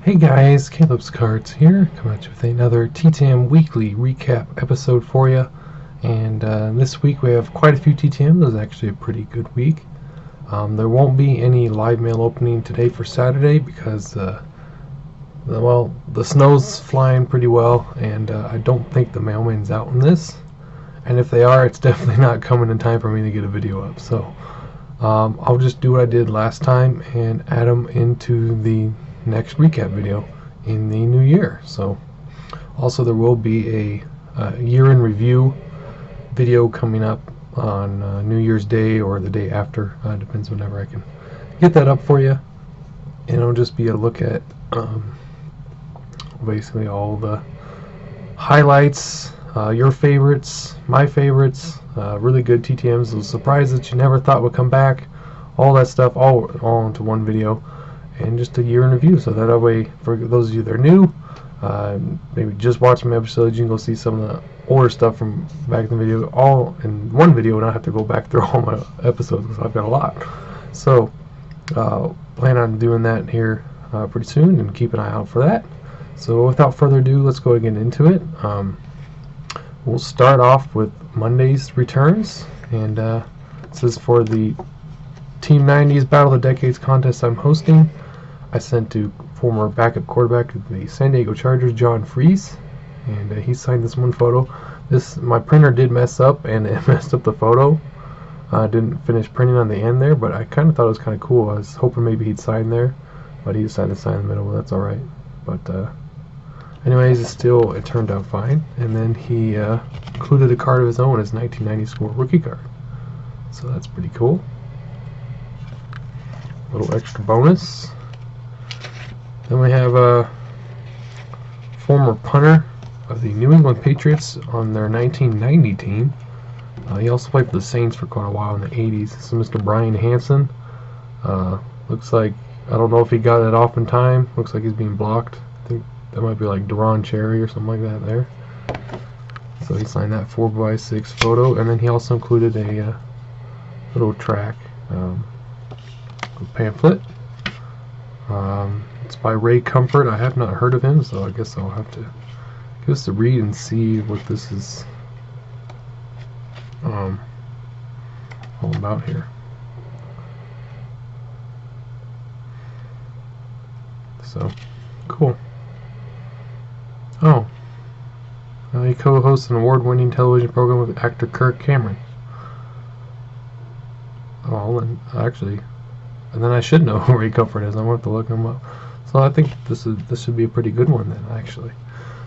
Hey guys, Caleb's Cards here, coming at you with another TTM weekly recap episode for you. And this week we have quite a few TTMs. It was actually a pretty good week. There won't be any live mail opening today for Saturday because, the snow's flying pretty well, and I don't think the mailman's out in this. And if they are, it's definitely not coming in time for me to get a video up. So I'll just do what I did last time and add them into the next recap video in the new year. So also there will be a year in review video coming up on New Year's Day or the day after, depends whenever I can get that up for you, and it'll just be a look at basically all the highlights, your favorites, my favorites, really good TTMs, a surprise that you never thought would come back, all that stuff all into one video, and just a year in review. So that way, for those of you that are new, maybe just watch my episodes, you can go see some of the older stuff from back in the video, all in one video, and I have to go back through all my episodes because I've got a lot. So plan on doing that here pretty soon, and keep an eye out for that. So without further ado, let's go again into it. We'll start off with Monday's returns, and this is for the Team 90s Battle of the Decades contest I'm hosting. I sent to former backup quarterback of the San Diego Chargers, John Freeze, and he signed this one photo. My printer did mess up, and it messed up the photo. Didn't finish printing on the end there, but I kind of thought it was kind of cool. I was hoping maybe he'd sign there, but he decided to sign in the middle. Well, that's all right. But anyways, it turned out fine. And then he included a card of his own, his 1990 score rookie card. So that's pretty cool. A little extra bonus. Then we have a former punter of the New England Patriots on their 1990 team. He also played for the Saints for quite a while in the 80s. This is Mr. Brian Hansen. Looks like, I don't know if he got it off in time. Looks like he's being blocked. I think that might be like Deron Cherry or something like that there. So he signed that 4x6 photo, and then he also included a little track, a pamphlet. It's by Ray Comfort. I have not heard of him, so I guess I'll have to give us a read and see what this is all about here. So cool. Oh, he co-hosts an award-winning television program with actor Kirk Cameron. Oh, and actually, and then I should know who Ray Comfort is. I'm gonna have to look him up. So I think this should be a pretty good one then, actually.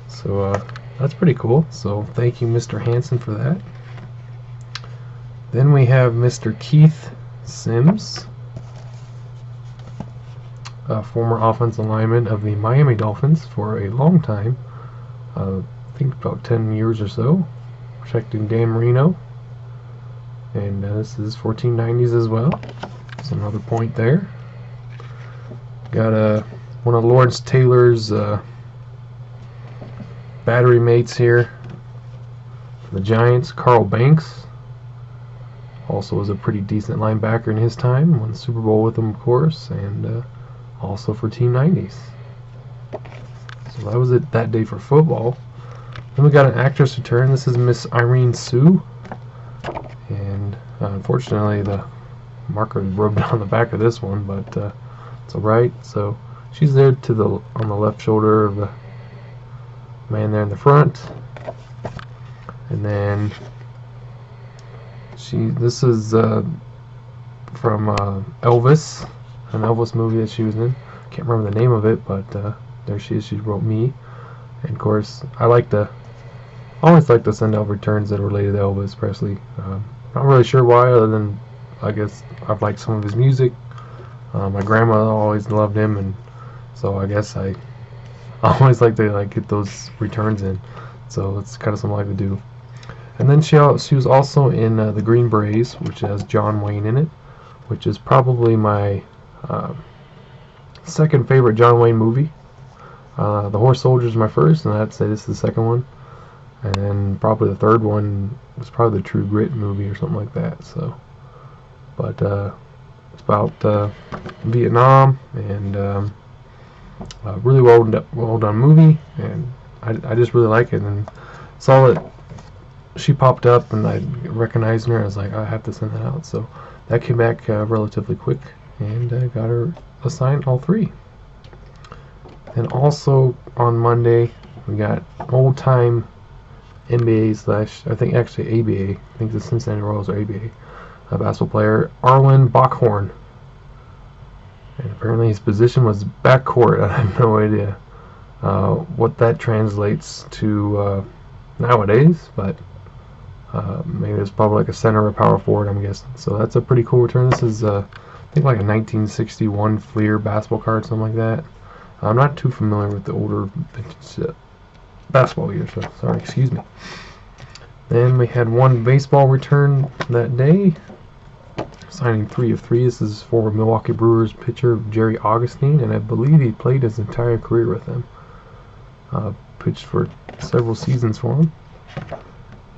So that's pretty cool. So thank you, Mr. Hansen, for that. Then we have Mr. Keith Sims, a former offensive lineman of the Miami Dolphins for a long time. I think about 10 years or so. Protecting Dan Marino. And this is 1490s as well. So another point there. Got one of Lawrence Taylor's battery mates here for the Giants, Carl Banks. Also was a pretty decent linebacker in his time. Won the Super Bowl with him, of course, and also for Team 90s. So that was it that day for football. Then we got an actress return. This is Miss Irene Sue. And unfortunately, the marker is rubbed on the back of this one, but it's alright. So she's there on the left shoulder of the man there in the front, and then this is from Elvis, an Elvis movie that she was in. Can't remember the name of it, but there she is. She wrote me, and of course I always like to send out returns that are related to Elvis Presley. Not really sure why, other than I guess I've liked some of his music. My grandma always loved him, and so I guess I always like to get those returns in. So it's kind of something I like to do. And then she was also in the Green Berets, which has John Wayne in it, which is probably my second favorite John Wayne movie. The Horse Soldier is my first, and I'd say this is the second one. And then probably the third one was probably the True Grit movie or something like that. So, but it's about Vietnam, and Really well done movie, and I just really like it. And saw it, she popped up, and I recognized her. I was like, I have to send that out. So that came back relatively quick, and I got her assigned all 3. And also on Monday, we got old time NBA / I think actually ABA. I think the Cincinnati Royals are ABA. A basketball player, Arlen Bachorn. And apparently his position was backcourt. I have no idea what that translates to nowadays, but maybe it's probably like a center or power forward, I'm guessing. So that's a pretty cool return. This is, I think, like a 1961 Fleer basketball card, something like that. I'm not too familiar with the older basketball years, so sorry, excuse me. Then we had one baseball return that day, signing 3 of 3. This is for Milwaukee Brewers pitcher Jerry Augustine, and I believe he played his entire career with them. Pitched for several seasons for him.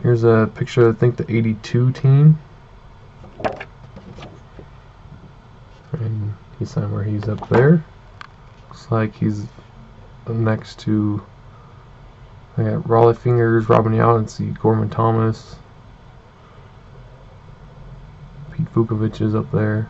Here's a picture of, I think, the 82 team. And he signed where he's up there. Looks like he's next to, I got Raleigh Fingers, Robin Yount, see Gorman Thomas. Pete Vukovich is up there.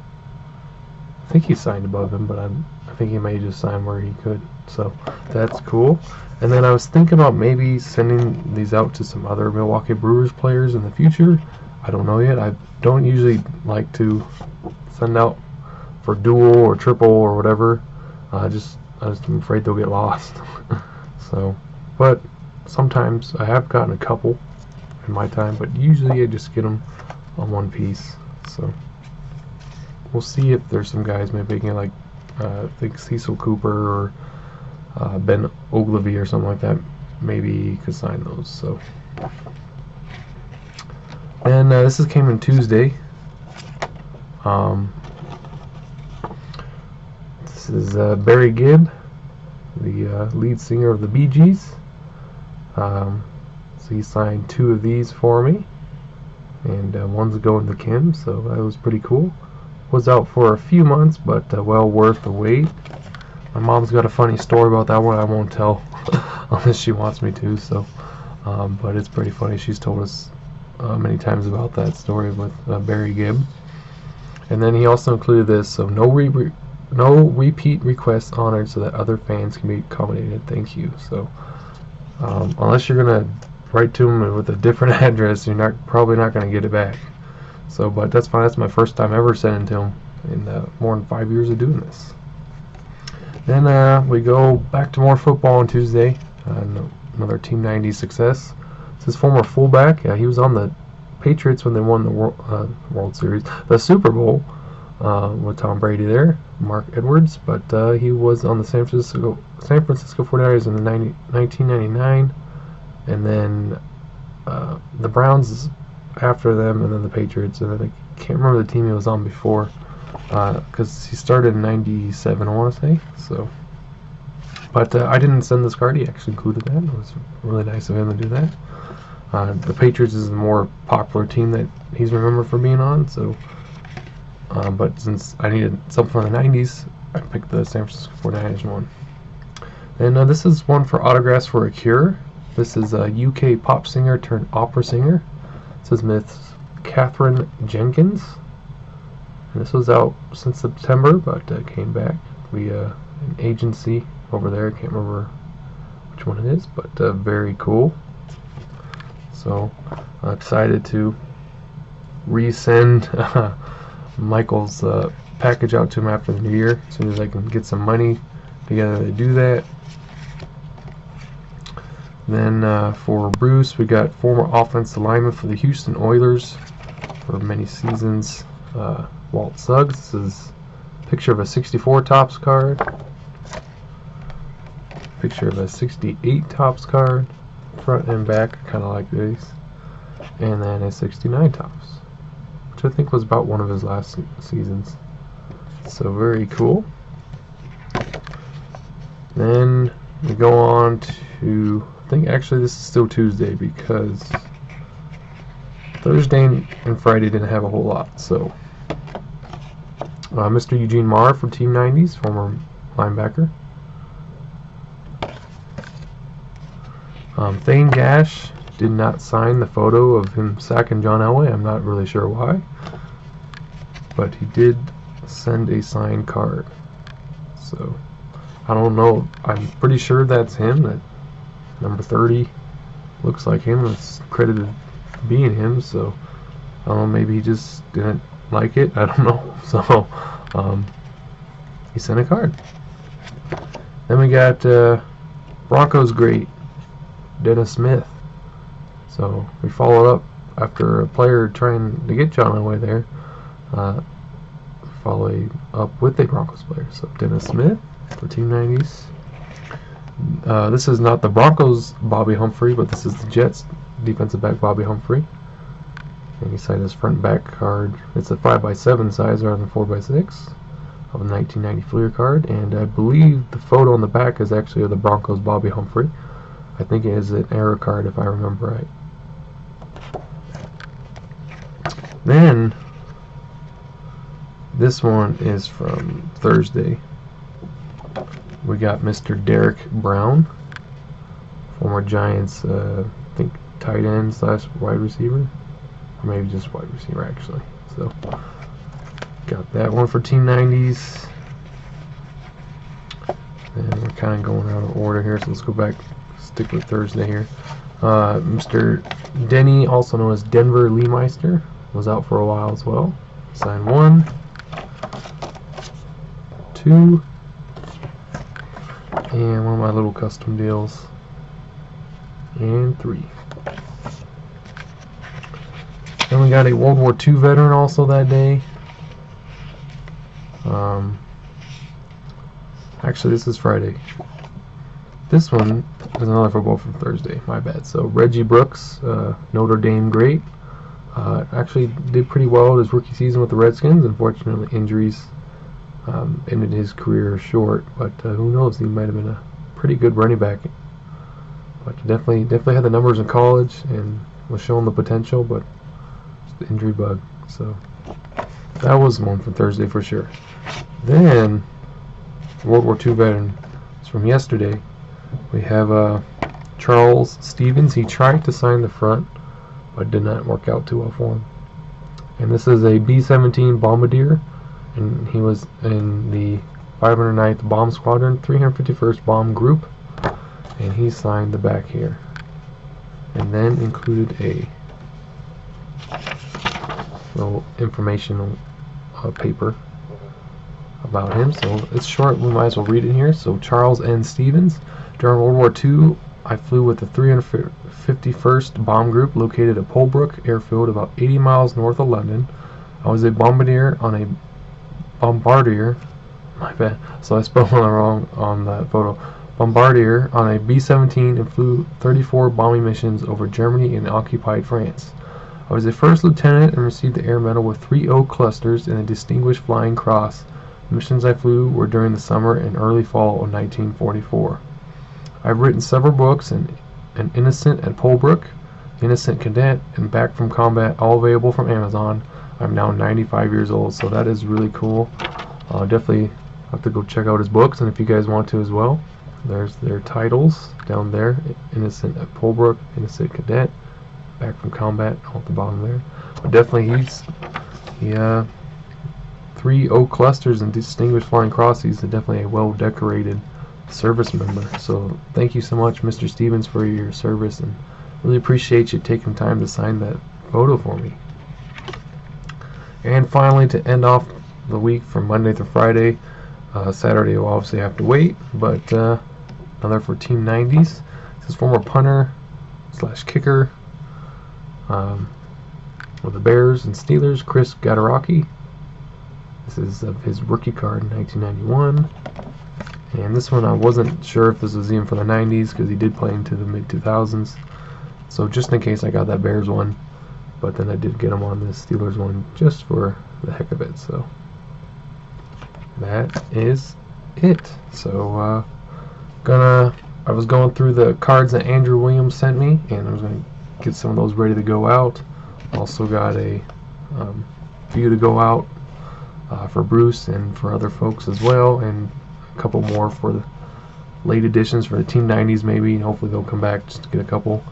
I think he signed above him, but I think he may just sign where he could. So that's cool. And then I was thinking about maybe sending these out to some other Milwaukee Brewers players in the future. I don't know yet. I don't usually like to send out for dual or triple or whatever. I just am afraid they'll get lost. So, but sometimes I have gotten a couple in my time, but usually I just get them on one piece. So we'll see if there's some guys maybe making like I think Cecil Cooper or Ben Ogilvy or something like that. Maybe you could sign those. So, and this came in Tuesday. This is Barry Gibb, the lead singer of the Bee Gees. So he signed 2 of these for me, and one's going to Kim, so that was pretty cool. Was out for a few months, but well worth the wait. My mom's got a funny story about that one. I won't tell unless she wants me to. So, but it's pretty funny. She's told us many times about that story with Barry Gibb. And then he also included this: so no repeat requests honored, so that other fans can be accommodated. Thank you. So, unless you're gonna write to him with a different address, you're probably not gonna get it back. So, but that's fine. That's my first time ever sending to him in more than 5 years of doing this. Then we go back to more football on Tuesday. Another Team 90 success. This is former fullback. He was on the Patriots when they won the World Series, the Super Bowl with Tom Brady there, Mark Edwards. But he was on the San Francisco 49ers in the 1999, and then the Browns after them, and then the Patriots, and then I can't remember the team he was on before, because he started in 97, I want to say. So, but I didn't send this card. He actually included that. It was really nice of him to do that. The Patriots is the more popular team that he's remembered for being on. So, but since I needed something from the 90s, I picked the San Francisco 49ers one. And this is one for autographs for a cure. This is a UK pop singer turned opera singer. This is Miss Catherine Jenkins. And this was out since September, but came back. We an agency over there. I can't remember which one it is, but very cool. So excited to resend Michael's package out to him after the new year, as soon as I can get some money together to do that. Then for Bruce, we got former offensive lineman for the Houston Oilers for many seasons, Walt Suggs. This is a picture of a 64 Topps card, picture of a 68 Topps card, front and back, kind of like these, and then a 69 Topps, which I think was about one of his last seasons. So very cool. Then we go on to, I think actually this is still Tuesday, because Thursday and Friday didn't have a whole lot. So Mr. Eugene Marr from Team 90s, former linebacker. Thane Gash did not sign the photo of him sacking John Elway. I'm not really sure why, but he did send a signed card. So I don't know. I'm pretty sure that's him. That number 30 looks like him. It's credited being him. So I don't know. Maybe he just didn't like it. I don't know. So he sent a card. Then we got Broncos great Dennis Smith. So we followed up after a player trying to get John Elway there. Following up with a Broncos player. So Dennis Smith for Team 90s. This is not the Broncos Bobby Humphrey, but this is the Jets defensive back Bobby Humphrey. And he signed his front back card. It's a 5x7 size rather than 4x6 of a 1990 Fleer card. And I believe the photo on the back is actually of the Broncos Bobby Humphrey. I think it is an error card if I remember right. Then this one is from Thursday. We got Mr. Derek Brown, former Giants, I think tight end slash wide receiver, or maybe just wide receiver actually. So got that one for Team 90s. And we're kind of going out of order here, so let's go back, stick with Thursday here. Mr. Denny, also known as Denver Leemeister, was out for a while as well. Signed 1, 2, and one of my little custom deals, and 3. Then we got a World War II veteran also that day. Actually, this is Friday. This one is another football from Thursday. My bad. So Reggie Brooks, Notre Dame great. Actually did pretty well his rookie season with the Redskins. Unfortunately, injuries ended his career short. But who knows? He might have been a pretty good running back. But definitely had the numbers in college and was showing the potential. But just the injury bug. So that was one from Thursday for sure. Then World War II veteran is from yesterday. We have Charles Stevens. He tried to sign the front, but did not work out too well for him. And this is a B-17 Bombardier, and he was in the 509th Bomb Squadron, 351st Bomb Group, and he signed the back here. And then included a little informational paper about him. So it's short, we might as well read it here. So Charles N. Stevens. During World War II, I flew with the 351st Bomb Group located at Polbrook Airfield about 80 miles north of London. I was a bombardier on a my bad, so I spelled it wrong on that photo. Bombardier on a B-17 and flew 34 bombing missions over Germany and occupied France. I was a first lieutenant and received the Air Medal with 3 oak clusters and a Distinguished Flying Cross. The missions I flew were during the summer and early fall of 1944. I've written several books, An Innocent at Polbrook, Innocent Cadet, and Back from Combat, all available from Amazon. I'm now 95 years old, so that is really cool. Definitely have to go check out his books, and if you guys want to as well, there's their titles down there. Innocent at Polbrook, Innocent Cadet, Back from Combat, all at the bottom there. But definitely he 3 oak clusters and Distinguished Flying Cross. He's definitely a well-decorated service member. So thank you so much, Mr. Stevens, for your service, and really appreciate you taking time to sign that photo for me. And finally, to end off the week from Monday through Friday, Saturday will obviously have to wait, but another for Team 90s. This is former punter slash kicker with the Bears and Steelers, Chris Gadaraki. This is of his rookie card in 1991. And this one I wasn't sure if this was even for the 90s because he did play into the mid-2000s. So just in case I got that Bears one, but then I did get him on this Steelers one just for the heck of it. So that is it. So I was going through the cards that Andrew Williams sent me, and I was going to get some of those ready to go out. Also got a few to go out for Bruce and for other folks as well, and a couple more for late editions for the Team 90s maybe, and hopefully they'll come back just to get a couple.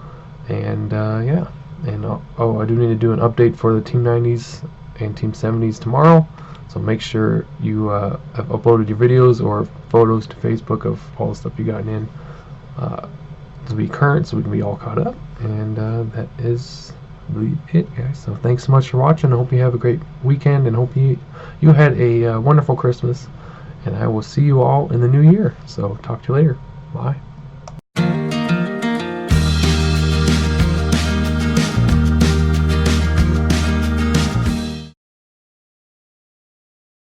And yeah, and oh, I do need to do an update for the Team 90s and Team 70s tomorrow, so make sure you have uploaded your videos or photos to Facebook of all the stuff you gotten in to be current, so we can be all caught up. And that is it, guys. So thanks so much for watching. I hope you have a great weekend, and hope you had a wonderful Christmas, and I will see you all in the new year. So talk to you later. Bye.